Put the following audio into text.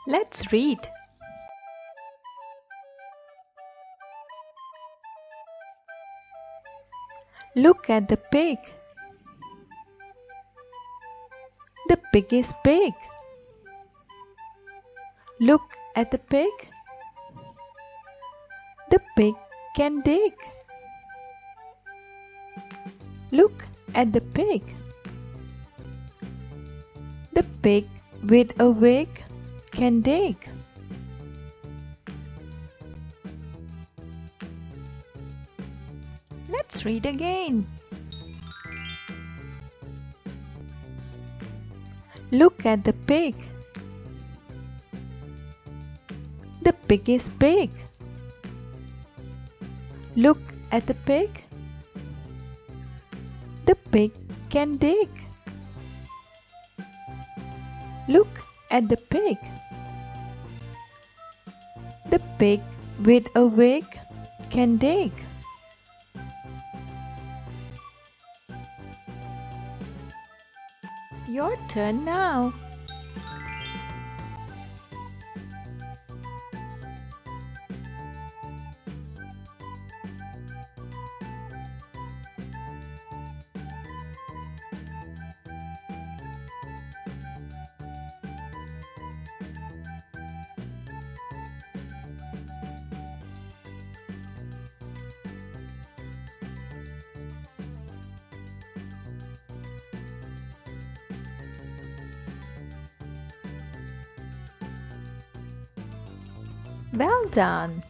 Let's read. Look at the pig. The pig is big. Look at the pig. The pig can dig. Look at the pig. The pig with a wig can dig. Let's read again. Look at the pig. The pig is big. Look at the pig. The pig can dig. Look at the pig. The pig with a wig can dig. Your turn now. Well done.